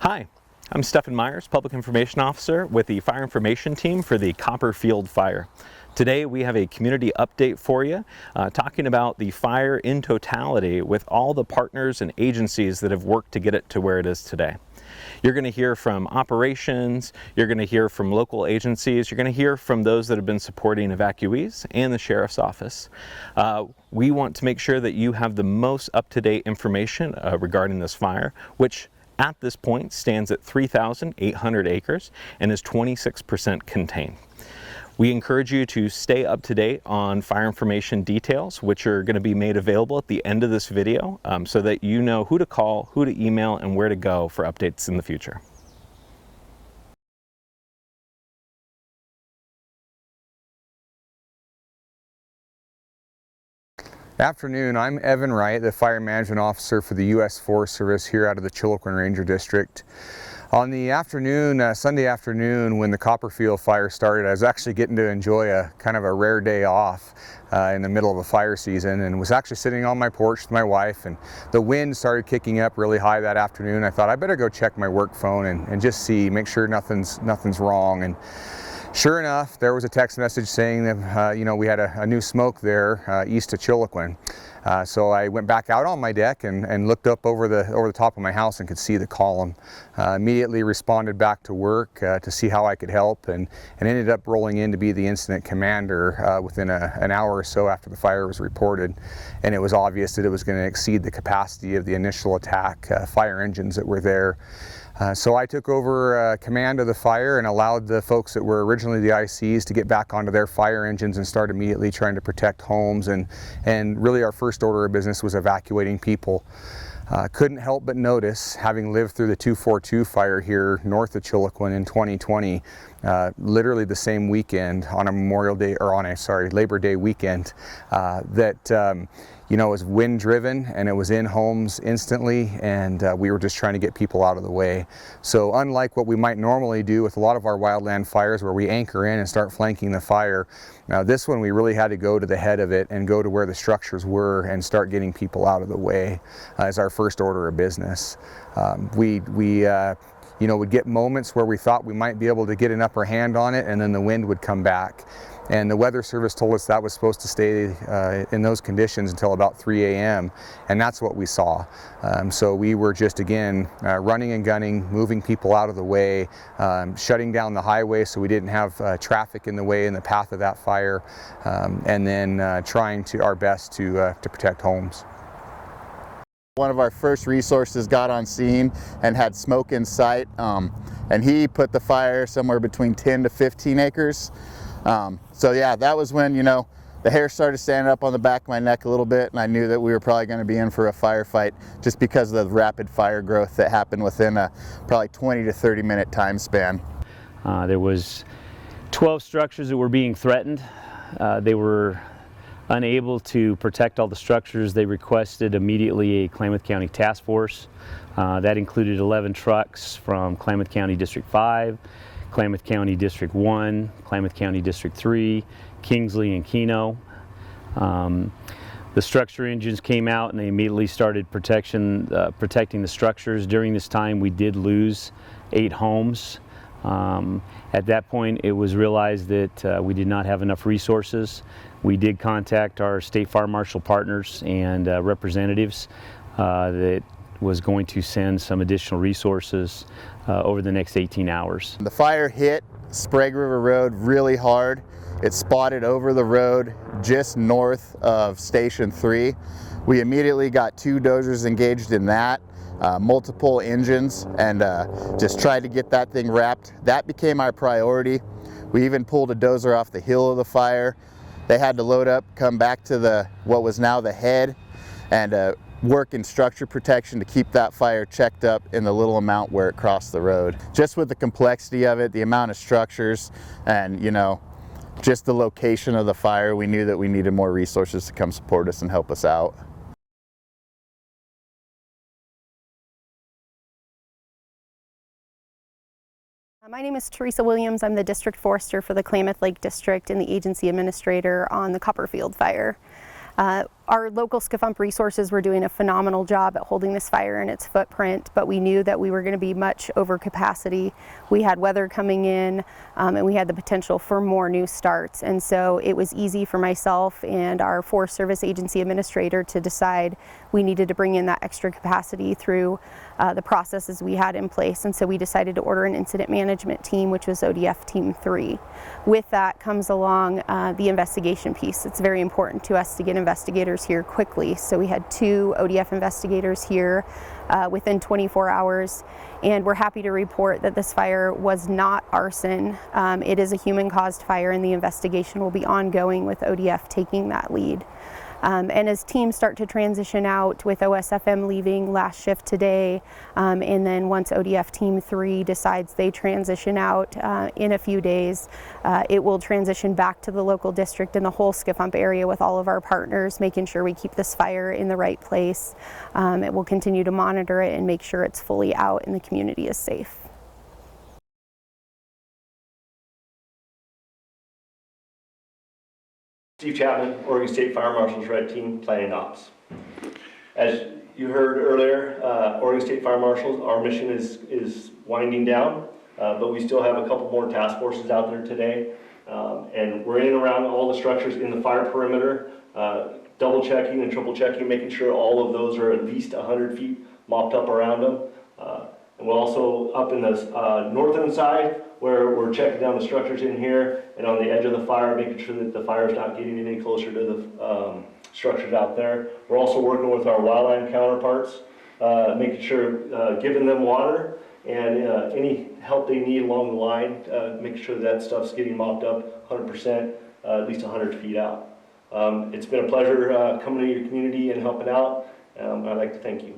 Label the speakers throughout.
Speaker 1: Hi, I'm Stephen Myers, Public Information Officer with the Fire Information Team for the Copperfield Fire. Today we have a community update for you, talking about the fire in totality with all the partners and agencies that have worked to get it to where it is today. You're going to hear from operations, you're going to hear from local agencies, you're going to hear from those that have been supporting evacuees and the Sheriff's Office. We want to make sure that you have the most up-to-date information regarding this fire, which at this point stands at 3,800 acres and is 26% contained. We encourage you to stay up to date on fire information details, which are going to be made available at the end of this video, so that you know who to call, who to email, and where to go for updates in the future.
Speaker 2: Afternoon, I'm Evan Wright, the Fire Management Officer for the U.S. Forest Service here out of the Chiloquin Ranger District. On the afternoon, Sunday afternoon, when the Copperfield fire started, I was actually getting to enjoy a kind of a rare day off in the middle of a fire season, and was actually sitting on my porch with my wife, and the wind started kicking up really high that afternoon. I thought I better go check my work phone and just make sure nothing's wrong. And sure enough, there was a text message saying that we had a new smoke there east of Chiloquin. So I went back out on my deck and looked up over the top of my house and could see the column. Immediately responded back to work to see how I could help, and ended up rolling in to be the incident commander within an hour or so after the fire was reported. And it was obvious that it was going to exceed the capacity of the initial attack fire engines that were there. So I took over command of the fire and allowed the folks that were originally the ICs to get back onto their fire engines and start immediately trying to protect homes, and really our first order of business was evacuating people. Couldn't help but notice, having lived through the 242 fire here north of Chiloquin in 2020, literally the same weekend on a Memorial Day, or on a Labor Day weekend, that it was wind driven and it was in homes instantly, and we were just trying to get people out of the way. So unlike what we might normally do with a lot of our wildland fires where we anchor in and start flanking the fire, now this one we really had to go to the head of it and go to where the structures were and start getting people out of the way as our first order of business. We would get moments where we thought we might be able to get an upper hand on it, and then the wind would come back. And the Weather Service told us that was supposed to stay in those conditions until about 3 a.m. and that's what we saw. So we were just, again, running and gunning, moving people out of the way, shutting down the highway so we didn't have traffic in the way in the path of that fire, and then trying our best to protect homes.
Speaker 3: One of our first resources got on scene and had smoke in sight, and he put the fire somewhere between 10 to 15 acres. So yeah, that was when, the hair started standing up on the back of my neck a little bit, and I knew that we were probably going to be in for a firefight just because of the rapid fire growth that happened within a probably 20 to 30 minute time span.
Speaker 4: There was 12 structures that were being threatened. They were unable to protect all the structures. They requested immediately a Klamath County task force. That included 11 trucks from Klamath County District 5, Klamath County District 1, Klamath County District 3, Kingsley and Keno. The structure engines came out and they immediately started protecting the structures. During this time we did lose 8 homes. At that point it was realized that we did not have enough resources. We did contact our state fire marshal partners and representatives that was going to send some additional resources over the next 18 hours.
Speaker 3: The fire hit Sprague River Road really hard. It spotted over the road just north of Station 3. We immediately got 2 dozers engaged in that, multiple engines, and just tried to get that thing wrapped. That became our priority. We even pulled a dozer off the hill of the fire. They had to load up, come back to what was now the head, and work in structure protection to keep that fire checked up in the little amount where it crossed the road. Just with the complexity of it, the amount of structures, and just the location of the fire, we knew that we needed more resources to come support us and help us out.
Speaker 5: My name is Teresa Williams. I'm the District Forester for the Klamath Lake District and the Agency Administrator on the Copperfield fire. Our local SCFUMP resources were doing a phenomenal job at holding this fire in its footprint, but we knew that we were going to be much over capacity. We had weather coming in, and we had the potential for more new starts. And so it was easy for myself and our Forest Service Agency Administrator to decide we needed to bring in that extra capacity through the processes we had in place. And so we decided to order an incident management team, which was ODF Team 3. With that comes along the investigation piece. It's very important to us to get investigators here quickly. So we had 2 ODF investigators here within 24 hours. And we're happy to report that this fire was not arson. It is a human-caused fire, and the investigation will be ongoing with ODF taking that lead. And as teams start to transition out, with OSFM leaving last shift today, and then once ODF Team 3 decides they transition out in a few days, it will transition back to the local district and the whole SCFUMP area with all of our partners, making sure we keep this fire in the right place. It will continue to monitor it and make sure it's fully out and the community is safe.
Speaker 6: Steve Chapman, Oregon State Fire Marshal's Red Team, Planning Ops. As you heard earlier, Oregon State Fire Marshals, our mission is winding down, but we still have a couple more task forces out there today. And we're in and around all the structures in the fire perimeter, double checking and triple checking, making sure all of those are at least 100 feet mopped up around them. And we're also up in the northern side, where we're checking down the structures in here and on the edge of the fire, making sure that the fire is not getting any closer to the structures out there. We're also working with our wildland counterparts, making sure, giving them water and any help they need along the line, making sure that stuff's getting mopped up 100%, at least 100 feet out. It's been a pleasure coming to your community and helping out. I'd like to thank you.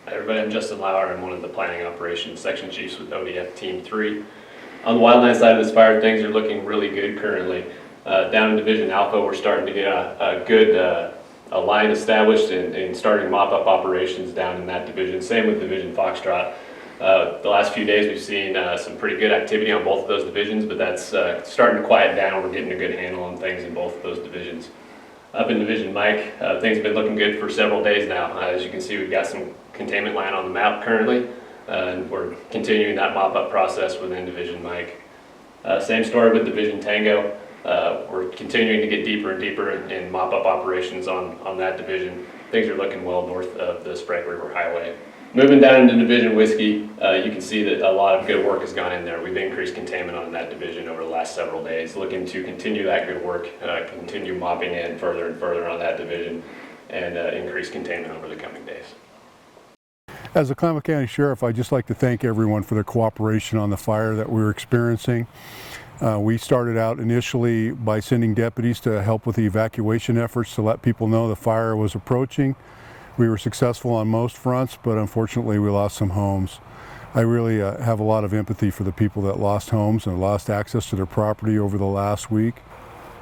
Speaker 7: Hi everybody, I'm Justin Lauer. I'm one of the planning operations section chiefs with ODF Team 3. On the wildland side of this fire, things are looking really good currently. Down in Division Alpha, we're starting to get a good line established and starting mop-up operations down in that division. Same with Division Foxtrot. The last few days we've seen some pretty good activity on both of those divisions, but that's starting to quiet down. We're getting a good handle on things in both of those divisions. Up in Division Mike, things have been looking good for several days now. As you can see, we've got some containment land on the map currently, and we're continuing that mop-up process within Division Mike. Same story with Division Tango. We're continuing to get deeper and deeper in mop-up operations on that division. Things are looking well north of the Sprague River Highway. Moving down into Division Whiskey, you can see that a lot of good work has gone in there. We've increased containment on that division over the last several days, looking to continue that good work, continue mopping in further and further on that division, and increase containment over the coming days.
Speaker 8: As a Klamath County Sheriff, I'd just like to thank everyone for their cooperation on the fire that we were experiencing. We started out initially by sending deputies to help with the evacuation efforts to let people know the fire was approaching. We were successful on most fronts, but unfortunately we lost some homes. I really have a lot of empathy for the people that lost homes and lost access to their property over the last week.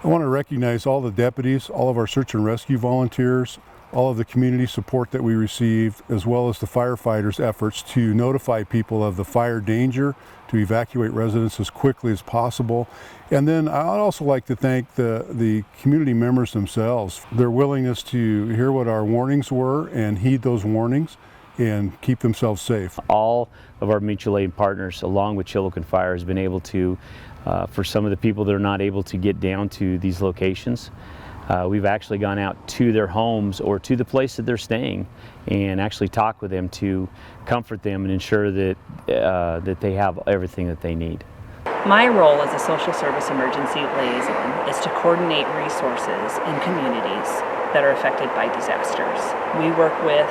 Speaker 8: I want to recognize all the deputies, all of our search and rescue volunteers, all of the community support that we received, as well as the firefighters' efforts to notify people of the fire danger, to evacuate residents as quickly as possible. And then I'd also like to thank the community members themselves, their willingness to hear what our warnings were and heed those warnings and keep themselves safe.
Speaker 4: All of our mutual aid partners, along with Chilliwack Fire, has been able to, for some of the people that are not able to get down to these locations, we've actually gone out to their homes or to the place that they're staying and actually talk with them to comfort them and ensure that that they have everything that they need.
Speaker 9: My role as a social service emergency liaison is to coordinate resources in communities that are affected by disasters. We work with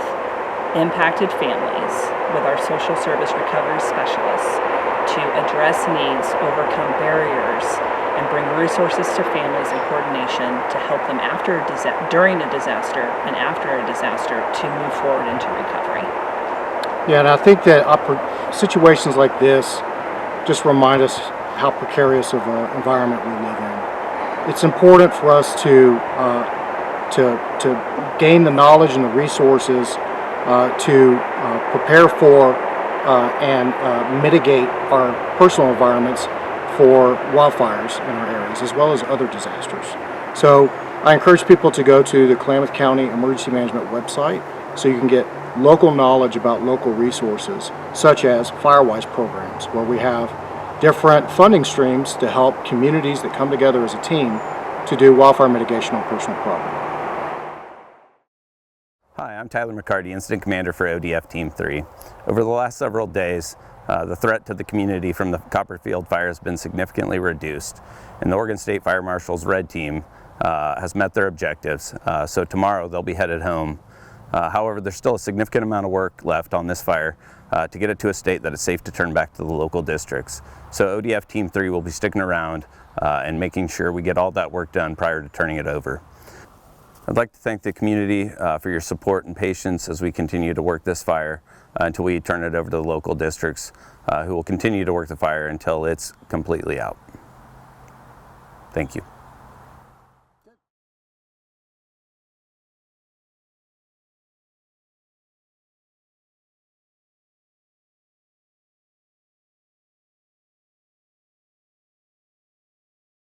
Speaker 9: impacted families with our social service recovery specialists to address needs, overcome barriers, and bring resources to families in coordination to help them during a disaster and after a disaster to move forward into recovery.
Speaker 10: Yeah, and I think that situations like this just remind us how precarious of an environment we live in. It's important for us to gain the knowledge and the resources to prepare for and mitigate our personal environments for wildfires in our areas, as well as other disasters. So I encourage people to go to the Klamath County Emergency Management website so you can get local knowledge about local resources, such as Firewise programs, where we have different funding streams to help communities that come together as a team to do wildfire mitigation on personal property.
Speaker 11: Hi, I'm Tyler McCarty, Incident Commander for ODF Team 3. Over the last several days, the threat to the community from the Copperfield fire has been significantly reduced, and the Oregon State Fire Marshal's Red Team has met their objectives, so tomorrow they'll be headed home. However, there's still a significant amount of work left on this fire to get it to a state that is safe to turn back to the local districts. So ODF Team 3 will be sticking around and making sure we get all that work done prior to turning it over. I'd like to thank the community for your support and patience as we continue to work this fire until we turn it over to the local districts who will continue to work the fire until it's completely out. Thank you.